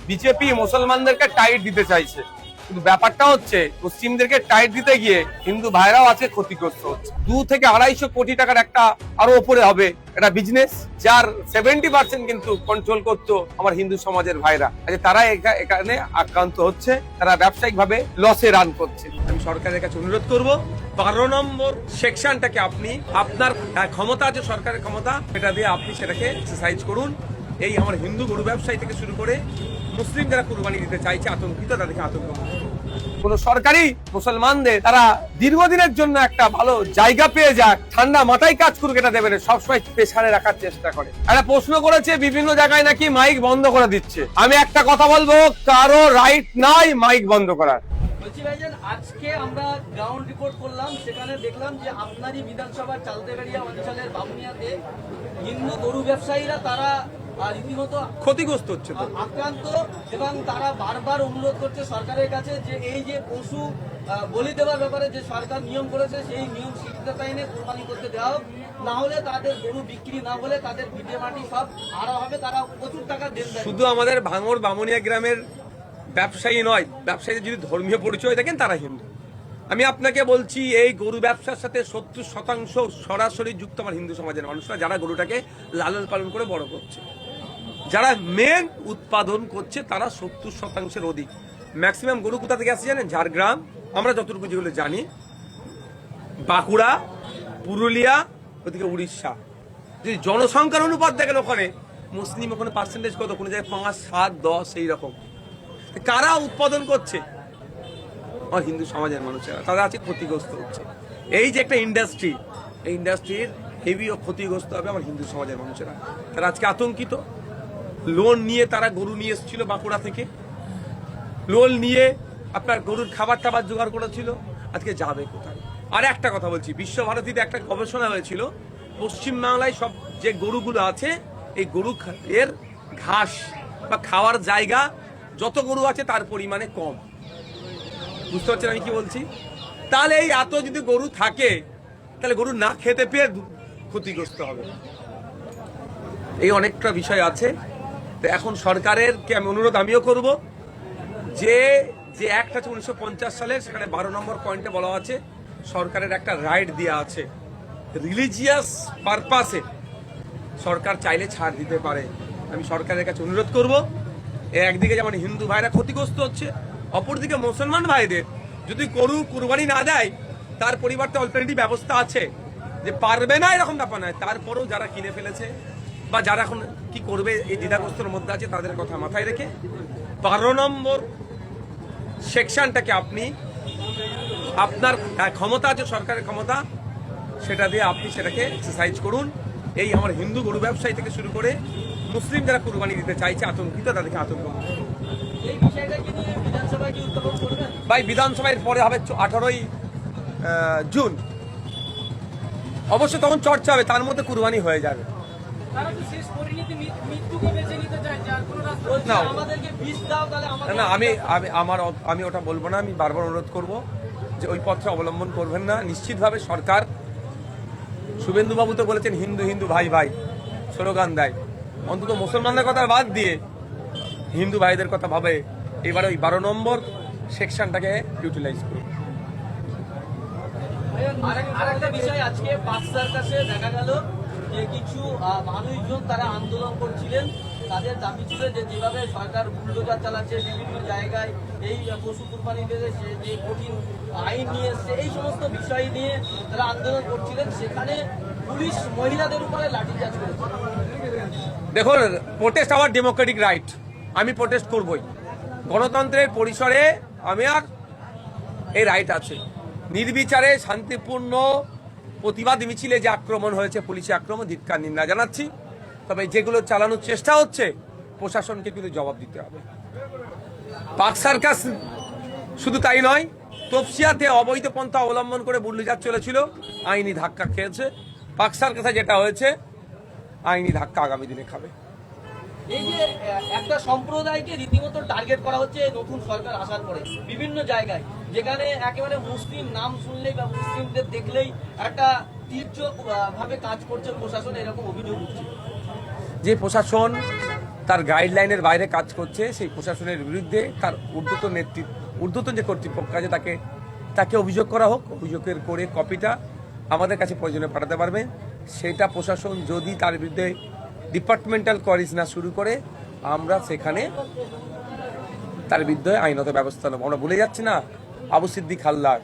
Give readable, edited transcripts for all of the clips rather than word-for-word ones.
BJP মুসলমানদেরকে tight দিতে চাইছে, কিন্তু ব্যাপারটা হচ্ছে মুসলিমদেরকে টাইট দিতে গিয়ে হিন্দু ভাইরাও আজকে ক্ষতিগ্রস্ত হচ্ছে। 2 থেকে 250 কোটি টাকার একটা আরো উপরে হবে একটা বিজনেস, যার 70% কিন্তু কন্ট্রোল করতো আমার হিন্দু সমাজের ভাইরা। আচ্ছা, তারা এখানে আক্রান্ত হচ্ছে, তারা ব্যবসায়িক ভাবে লসে রান করছে। আমি সরকারের কাছে অনুরোধ করব, 12 নম্বর সেকশনটাকে আপনি আপনার ক্ষমতা আছে, সরকারের ক্ষমতা, সেটা দিয়ে আপনি সেটাকে এক্সারসাইজ করুন। এই আমার হিন্দু গরু ব্যবসায়ী থেকে শুরু করে মুসলিম যারা কুরবানি দিতে চাইছে আতঙ্কিত, তাদেরকে আতঙ্ক কোন সরকারি মুসলমানদের তারা দীর্ঘদিনের জন্য একটা ভালো জায়গা পেয়ে যাক, ঠান্ডা মাথায় কাজ করুক, এটা দেবে না, সবসময় পেছানে রাখার চেষ্টা করে। একটা প্রশ্ন করেছে বিভিন্ন জায়গায় নাকি মাইক বন্ধ করে দিচ্ছে। আমি একটা কথা বলবো, কারো রাইট নাই মাইক বন্ধ করার। বলছি ভাইজান, আজকে আমরা গ্রাউন্ড রিপোর্ট করলাম, সেখানে দেখলাম যে আপনারই বিধানসভার চালতেবেড়িয়া অঞ্চলের বামুনিয়াতে হিন্দু গরু ব্যবসায়ীরা তারা রীতিমতো ক্ষতিগ্রস্ত হচ্ছে, আক্রান্ত, এবং তারা বারবার অনুরোধ করছে সরকারের কাছে যে এই যে পশু বলি দেওয়ার ব্যাপারে যে সরকার নিয়ম করেছে সেই নিয়ম শিথিলতা এনে কোরবানি করতে দেওয়া হোক, না হলে তাদের গরু বিক্রি না হলে তাদের ভিটে মাটি সব আড়া হবে, তারা প্রচুর টাকা দেন। শুধু আমাদের ভাঙড় বামুনিয়া গ্রামের ব্যবসায়ী নয়, ব্যবসায়ীদের যদি ধর্মীয় পরিচয় দেখেন তারা হিন্দু। আমি আপনাকে বলছি, এই গরু ব্যবসার সাথে 70% সরাসরি যুক্ত আমার হিন্দু সমাজের মানুষরা, যারা গরুটাকে লালন পালন করে বড় করছে, যারা মেন উৎপাদন করছে, তারা 70%-এর অধিক। ম্যাক্সিমাম গরু কোথা থেকে আসছে জানেন? ঝাড়গ্রাম, আমরা যতটুকু যেগুলো জানি, বাঁকুড়া, পুরুলিয়া, ওদিকে উড়িষ্যা। যদি জনসংখ্যার অনুপাত দেখেন ওখানে, মুসলিম ওখানে পার্সেন্টেজ কত, কোনো জায়গায় 5, 7, 10 এই রকম। কারা উৎপাদন করছে? আমার হিন্দু সমাজের মানুষেরা, তারা আছে ক্ষতিগ্রস্ত হচ্ছে। এই যে একটা ইন্ডাস্ট্রি, এই ইন্ডাস্ট্রির হেভি ক্ষতিগ্রস্ত হবে আমার হিন্দু সমাজের মানুষেরা। তারা আজকে আতঙ্কিত। লোন নিয়ে তারা গরু নিয়ে এসেছিল বাঁকুড়া থেকে, লোন নিয়ে আপনার গরুর খাবার টাবার জোগাড় করেছিল, আজকে যাবে কোথায়? আর একটা কথা বলছি, বিশ্বভারতীতে একটা গবেষণা হয়েছিল, পশ্চিমবাংলায় সব যে গরুগুলো আছে, এই গরু এর ঘাস বা খাওয়ার জায়গা যত গরু আছে তার পরিমাণে কম। বুঝতে পারছেন আমি কি বলছি? তাহলে এই এত যদি গরু থাকে, তাহলে গরু না খেতে পেয়ে ক্ষতিগ্রস্ত হবে। এই অনেকটা বিষয় আছে। তো এখন সরকারের কে আমি অনুরোধ আমিও করব, যে যে অ্যাক্ট আছে 1950 সালের, সেখানে 12 নম্বর পয়েন্টে বলা আছে সরকারের একটা রাইট দেওয়া আছে, রিলিজিয়াস পারপাসে সরকার চাইলে ছাড় দিতে পারে। আমি সরকারের কাছে অনুরোধ করব, একদিকে যেমন হিন্দু ভাইরা ক্ষতিগ্রস্ত হচ্ছে, অপরদিকে মুসলমান ভাইদের যদি গরু কুরবানি না দেয়, তার পরিবর্তে অল্টারনেটিভ ব্যবস্থা আছে, যে পারবে না এরকম ব্যাপার নয়, তারপরেও যারা কিনে ফেলেছে বা যারা এখন কি করবে এই দ্বিধাগ্রস্তর মধ্যে আছে, তাদের কথা মাথায় রেখে 12 নম্বর সেকশনটাকে আপনি আপনার ক্ষমতা আছে, সরকারের ক্ষমতা, সেটা দিয়ে আপনি সেটাকে এক্সারসাইজ করুন। এই আমার হিন্দু গরু ব্যবসায়ী থেকে শুরু করে মুসলিম যারা কুরবানি দিতে চাইছে আতঙ্কিত, তাদেরকে আতঙ্ক। ভাই, বিধানসভায় পরে হবে 18ই জুন, অবশ্য তখন চর্চা হবে, তার মধ্যে কুরবানি হয়ে যাবে। না, আমি ওটা বলবো না। আমি বারবার অনুরোধ করব যে ওই পথে অবলম্বন করবেন না। নিশ্চিতভাবে সরকার, শুভেন্দুবাবু তো বলেছেন হিন্দু হিন্দু ভাই ভাই স্লোগান দেয়, অন্তত মুসলমানদের কথা বাদ দিয়ে হিন্দু ভাইদের কথা ভাবে এবারে ওই 12 নম্বর সেকশনটাকে ইউটিলাইজ করুন। আরেকটা বিষয়, আজকে পাঁচ সার্কাসে দেখা গেল যে কিছু মানুষজন তারা আন্দোলন করছিলেন, তাদের দাবি ছিল যে যেভাবে সরকার বুলডোজার চালাচ্ছে বিভিন্ন জায়গায়, এই পশু কুরবানিতে যে কঠিন আইন নিয়ে এসছে, এই সমস্ত বিষয় নিয়ে তারা আন্দোলন করছিলেন, সেখানে পুলিশ মহিলাদের উপরে লাঠিচার্জ করেছে। দেখুন, প্রোটেস্ট আওয়ার ডেমোক্রেটিক রাইট, আমি প্রোটেস্ট করবই। গণতন্ত্রের পরিসরে আমি আর এই রাইট আছে। নির্বিচারে শান্তিপূর্ণ প্রতিবাদ মিছিলে যে আক্রমণ হয়েছে, পুলিশি আক্রমণ, ধিক্কার নিন্দা জানাচ্ছি। তবে যেগুলো চালানোর চেষ্টা হচ্ছে, প্রশাসনকে কিন্তু জবাব দিতে হবে। পাক সার্কাস শুধু তাই নয়, তপসিয়াতে অবৈধ পন্থা অবলম্বন করে বুলডোজার চলেছিল, আইনি ধাক্কা খেয়েছে। পাক সার্কাসে যেটা হয়েছে, আইনি ধাক্কা আগামী দিনে খাবে। এই যে একটা সম্প্রদায়কে রীতিমতো টার্গেট করা হচ্ছে নতুন সরকার আসার পরে বিভিন্ন জায়গায়, যেখানে একেবারে মুসলিম নাম শুনলেই বা মুসলিমদের দেখলেই একটা তীর্যক ভাবে কাজ করছে প্রশাসন, এরকম অভিযোগ উঠছে। যে প্রশাসন তার গাইডলাইনের বাইরে কাজ করছে, সেই প্রশাসনের বিরুদ্ধে তার ঊর্ধ্বতন যে কর্তৃপক্ষ আছে তাকে অভিযোগ করা হোক। অভিযোগের করে কপিটা আমাদের কাছে প্রয়োজনে পাঠাতে পারবে। সেটা প্রশাসন যদি তার বিরুদ্ধে ডিপার্টমেন্টাল কোয়ারিজ না শুরু করে, আমরা সেখানে তার বিরুদ্ধে আইনত ব্যবস্থা নেব। আমরা ভুলে যাচ্ছি না আবু সিদ্দিক হালদার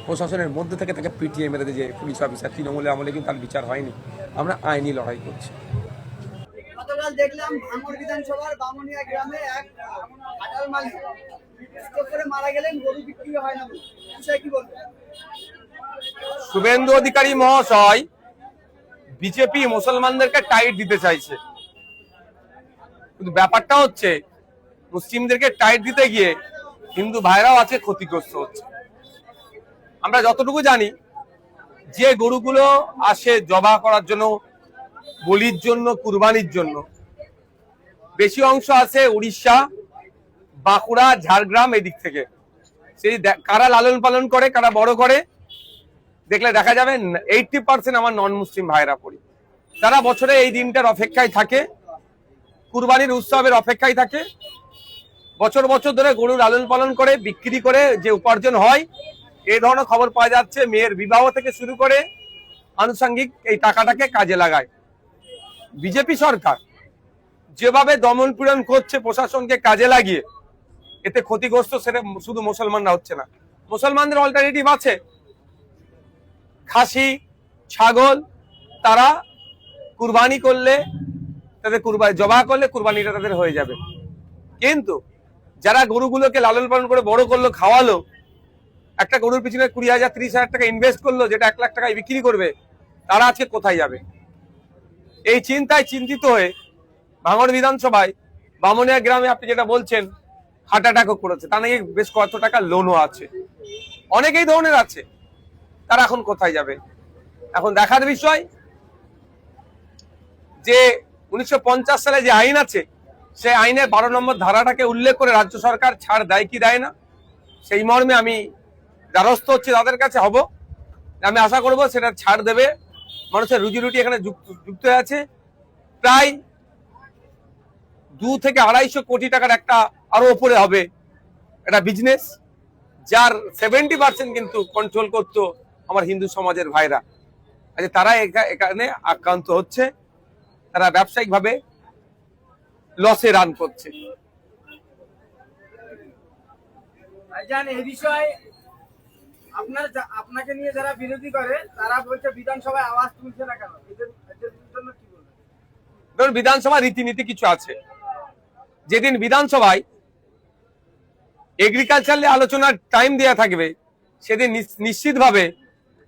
প্রশাসনের মধ্যে থেকে তাকে পিটিয়ে মেরে যে পুলিশ অফিসার, তৃণমূলের আমলে কিন্তু তার বিচার হয়নি। আমরা আইনি লড়াই করছি। গতকাল দেখলাম ভাঙড় বিধানসভার বামুনিয়া গ্রামে এক কাঁঠাল মালিক স্ট্রোক করে মারা গেলেন, গরু বিক্রি হয় না বলে। বিষয়ে কি বলবেন? শুভেন্দু অধিকারী মহাশয় বিজেপি মুসলমানদেরকে টাইট দিতে চাইছে, কিন্তু ব্যাপারটা হচ্ছে মুসলিমদেরকে টাইট দিতে গিয়ে হিন্দু ভাইরাও আছে ক্ষতিগ্রস্ত হচ্ছে। আমরা যতটুকু জানি, যে গরুগুলো আসে জবা করার জন্য, বলির জন্য, কুরবানির জন্য, বেশি অংশ আছে উড়িষ্যা, বাঁকুড়া, ঝাড়গ্রাম এই দিক থেকে। সেই কারা লালন পালন করে, কারা বড় করে, দেখলে দেখা যাবে 80% আমার নন মুসলিম ভাইরা পড়ি। তারা বছরে এই দিনটার অপেক্ষায় থাকে, কুরবানির উৎসবের অপেক্ষায় থাকে, বছর বছর ধরে গরু লালন পালন করে বিক্রি করে যে উপার্জন হয়, এই ধরনের খবর পাওয়া যাচ্ছে। মেয়ের বিবাহ থেকে শুরু করে আনুষঙ্গিক এই টাকাটাকে কাজে লাগায়। বিজেপি সরকার যেভাবে দমন পীড়ন করছে প্রশাসনকে কাজে লাগিয়ে, এতে ক্ষতিগ্রস্ত সেটা শুধু মুসলমানরা হচ্ছে না, মুসলমানদের অল্টারনেটিভ আছে। খাসি, ছাগল তারা কুরবানি করলে, তাদের কুরবানি জবা করলে কুরবানিটা তাদের হয়ে যাবে। কিন্তু যারা গরুগুলোকে লালন পালন করে বড় করলো, খাওয়ালো, একটা গরুর পিছনে 20,000 30,000 টাকা ইনভেস্ট করলো, যেটা 1 লাখ টাকায় বিক্রি করবে, তারা আজকে কোথায় যাবে? এই চিন্তায় চিন্তিত হয়ে ভাঙড় বিধানসভায় বামুনিয়া গ্রামে আপনি যেটা বলছেন হার্ট অ্যাটাকও করেছে, তা নাকি বেশ কত টাকা লোনও আছে, অনেকেই ধরনের আছে। তারা এখন কোথায় যাবে? এখন দেখার বিষয় যে 1950 সালে যে আইন আছে, সেই আইনের 12 নম্বর ধারাটাকে উল্লেখ করে রাজ্য সরকার ছাড় দেয় কি দেয় না, সেই মর্মে আমি দ্বারস্থ হচ্ছে তাদের কাছে হব। আমি আশা করব সেটা ছাড় দেবে। মানুষের রুজি রুটি এখানে যুক্ত আছে। প্রায় 2 থেকে 250 কোটি টাকার একটা আরো উপরে হবে একটা বিজনেস, যার 70% কিন্তু কন্ট্রোল করতো আমার হিন্দু সমাজের ভাইরা। আচ্ছা, তারা এখানে আক্রান্ত হচ্ছে, তারা ব্যবসায়িক ভাবে লসে রান করছে। ভাইজান, এই বিষয়ে আপনাকে নিয়ে যারা বিরোধী করে তারা বলছে বিধানসভায় আওয়াজ তুলছে না কেন? এদের জন্য কি বলবেন? ধরুন, বিধানসভা রীতিনীতি কিছু আছে। যেদিন বিধানসভায় এগ্রিকালচার নিয়ে আলোচনার টাইম দেওয়া থাকবে, সেদিন নিশ্চিতভাবে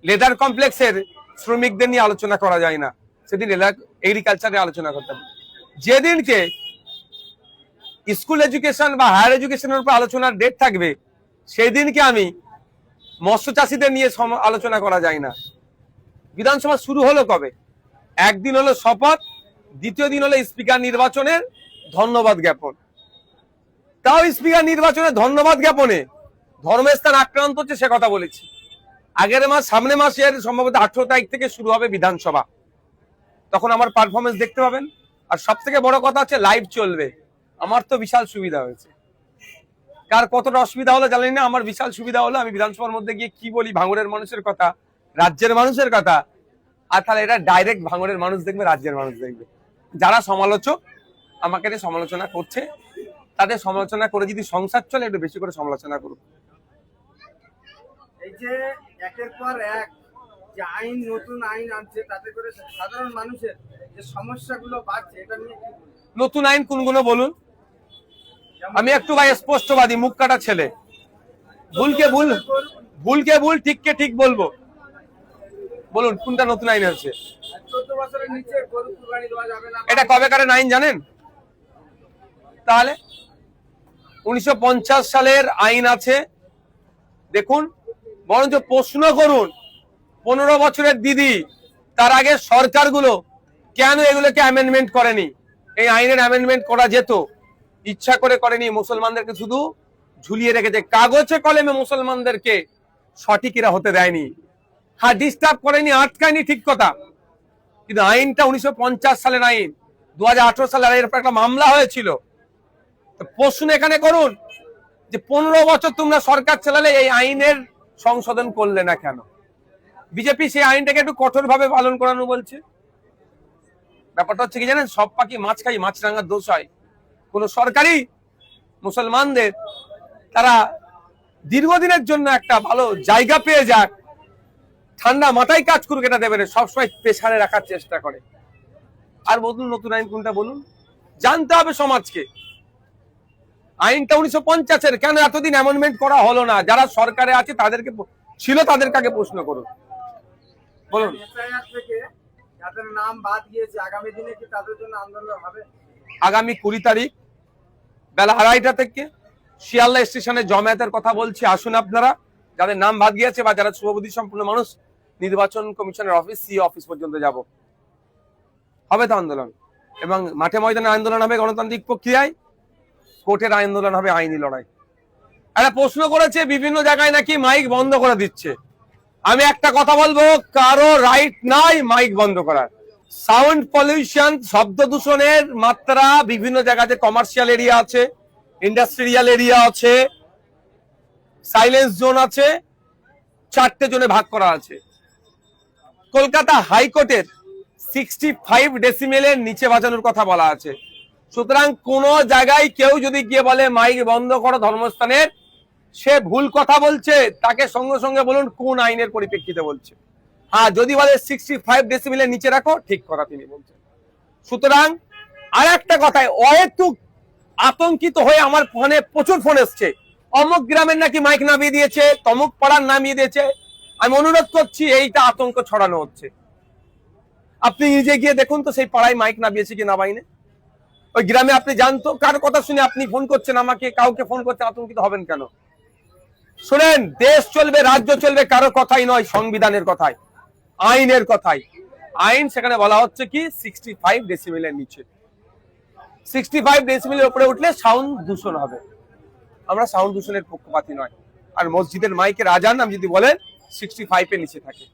লেদার কমপ্লেক্সের শ্রমিকদের নিয়ে আলোচনা করা যায় না, সেদিন এগ্রিকালচারে আলোচনা করতে হবে। যেদিনকে স্কুল এডুকেশন বা হায়ার এডুকেশনের উপর আলোচনার ডেট থাকবে, সেই দিনকে আমি মৎস্য চাষীদের নিয়ে আলোচনা করা যায় না। বিধানসভা শুরু হলো কবে? একদিন হলো শপথ, দ্বিতীয় দিন হলো স্পিকার নির্বাচনের ধন্যবাদ জ্ঞাপন। তাও স্পিকার নির্বাচনে ধন্যবাদ জ্ঞাপনে ধর্মের স্থান আক্রান্ত হচ্ছে, সে কথা বলেছি। আগের মাস, সামনে মাসের সম্ভবত 18 তারিখ থেকে শুরু হবে বিধানসভা, তখন আমার পারফরমেন্স দেখতে পাবেন। আর সব থেকে বড় কথা হচ্ছে লাইভ চলবে। আমার তো বিশাল সুবিধা হয়েছে, কার কতটা অসুবিধা হলো জানি না, আমার বিশাল সুবিধা হলো। আমি বিধানসভার মধ্যে গিয়ে কি বলি ভাঙড়ের মানুষের কথা, রাজ্যের মানুষের কথা, আর তাহলে এটা ডাইরেক্ট ভাঙড়ের মানুষ দেখবে, রাজ্যের মানুষ দেখবে। যারা সমালোচক আমাকে সমালোচনা করছে, তাদের সমালোচনা করে যদি সংসার চলে, একটু বেশি করে সমালোচনা করুক। এই যে একের পর এক যে আইন, নতুন আইন আনছে, তাতে করে সাধারণ মানুষের যে সমস্যাগুলো বাড়ছে, এটা নিয়ে কি বলবেন? নতুন আইন কোনগুলো বলুন? আমি একটু ভাই স্পষ্টবাদী, মুখ কাটা ছেলে, ভুলকে ভুল, ভুলকে ভুল, ঠিককে ঠিক বলবো। বলুন কোনটা নতুন আইন আছে? 14 বছরের নিচে গরু কুরবানি দেওয়া যাবে না। এটা কবেকারের আইন জানেন? তাহলে 1950 সালের আইন আছে, দেখুন। বরঞ্চ প্রশ্ন করুন 15 বছরের দিদি, তার আগে সরকারগুলো কেন এগুলোকে অ্যামেন্ডমেন্ট করেনি? এই আইনের অ্যামেন্ডমেন্ট করা যেত, ইচ্ছা করে করেনি। মুসলমানদেরকে শুধু ঝুলিয়ে রেখেছে, কাগজে কলমে মুসলমানদেরকে সঠিকরা হতে দেয়নি। হ্যাঁ, ডিস্টার্ব করেনি, আটকায়নি, ঠিক কথা, কিন্তু আইনটা 1950 সালের আইন। 2018 সালে এর উপর একটা মামলা হয়েছিল। তো প্রশ্ন এখানে করুন যে 15 বছর তোমরা সরকার চালালে এই আইনের সংশোধন করলে না কেন? বিজেপি সেই আইনটাকে একটু কঠোরভাবে পালন করানো বলছে। ব্যাপারটা হচ্ছে কি জানেন, সব পাখি মাছ খাই, মাছরাঙার দোষ হয়। কোন সরকারি মুসলমানদের তারা দীর্ঘদিনের জন্য একটা ভালো জায়গা পেয়ে যাক, ঠান্ডা মাথায় কাজ করুক, এটা দেবে না, সবসময় পেছারে রাখার চেষ্টা করে। আর বলুন নতুন আইন কোনটা বলুন, জানতে হবে সমাজকে। আইনটা 1950-এর, কেন এতদিন অ্যামেন্ডমেন্ট করা হলো না? যারা সরকারে আছে তাদেরকে ছিল, তাদেরকে আগে প্রশ্ন করুন। বলুন। যাদের নাম বাদ গিয়েছে আগামী দিনে কি তাদের জন্য আন্দোলন হবে? আগামী 20 তারিখ বেলা 2:30 থেকে শিয়ালদা স্টেশনে জমায়েতের কথা বলছি। আসুন আপনারা, যাদের নাম বাদ গিয়েছে বা যারা শুভবুদ্ধি সম্পন্ন মানুষ, নির্বাচন কমিশনের অফিস, সি অফিস পর্যন্ত যাব, হবে তো আন্দোলন। এবং মাঠে ময়দানে আন্দোলন হবে গণতান্ত্রিক প্রক্রিয়ায়, কোর্টের আন্দোলন হবে আইনি লড়াই। একটা প্রশ্ন করেছে বিভিন্ন জায়গায় নাকি মাইক বন্ধ করে দিচ্ছে। আমি একটা কথা বলবো, কারো রাইট নাই মাইক বন্ধ করার। সাউন্ড পলিউশন, শব্দ দূষণের মাত্রা বিভিন্ন জায়গাতে, কমার্শিয়াল এরিয়া আছে, ইন্ডাস্ট্রিয়াল এরিয়া আছে, সাইলেন্স জোন আছে, 4টে জোনে ভাগ করা আছে। কলকাতা হাইকোর্টের 65 ডেসিমেলের নিচে বাজানোর কথা বলা আছে। সুতরাং কোন জায়গায় কেউ যদি গিয়ে বলে মাইক বন্ধ করো ধর্মস্থানের, সে ভুল কথা বলছে, তাকে সঙ্গে সঙ্গে বলুন কোন আইনের পরিপ্রেক্ষিতে বলছে। হ্যাঁ, যদি বলে 65 ডেসিমেলের নিচে রাখো, ঠিক কথা তিনি বলছেন। সুতরাং আর একটা কথায় অহেতুক আতঙ্কিত হয়ে আমার ফোনে প্রচুর ফোন এসছে, অমুক গ্রামের নাকি মাইক নামিয়ে দিয়েছে, তমুক পাড়ার নামিয়ে দিয়েছে। আমি অনুরোধ করছি, এইটা আতঙ্ক ছড়ানো হচ্ছে। আপনি নিজে গিয়ে দেখুন তো সেই পাড়ায় মাইক নামিয়েছে কি না বাইনে, ওই গ্রামে আপনি জানতো। কার কথা শুনে আপনি ফোন করছেন আমাকে, কাউকে ফোন করতে আতঙ্কিত হবেন কেন? শুনেন, দেশ চলবে, রাজ্য চলবে কারো কথাই নয়, সংবিধানের কথায়, আইনের কথায়। আইন সেখানে বলা হচ্ছে কি 65 ডেসিমেলের নিচে। 65 ডেসিমেলের উপরে উঠলে সাউন্ড দূষণ হবে। আমরা সাউন্ড দূষণের পক্ষপাতী নয়। আর মসজিদের মাইকের আজান আমি যদি বলেন 65 এর নিচে থাকে।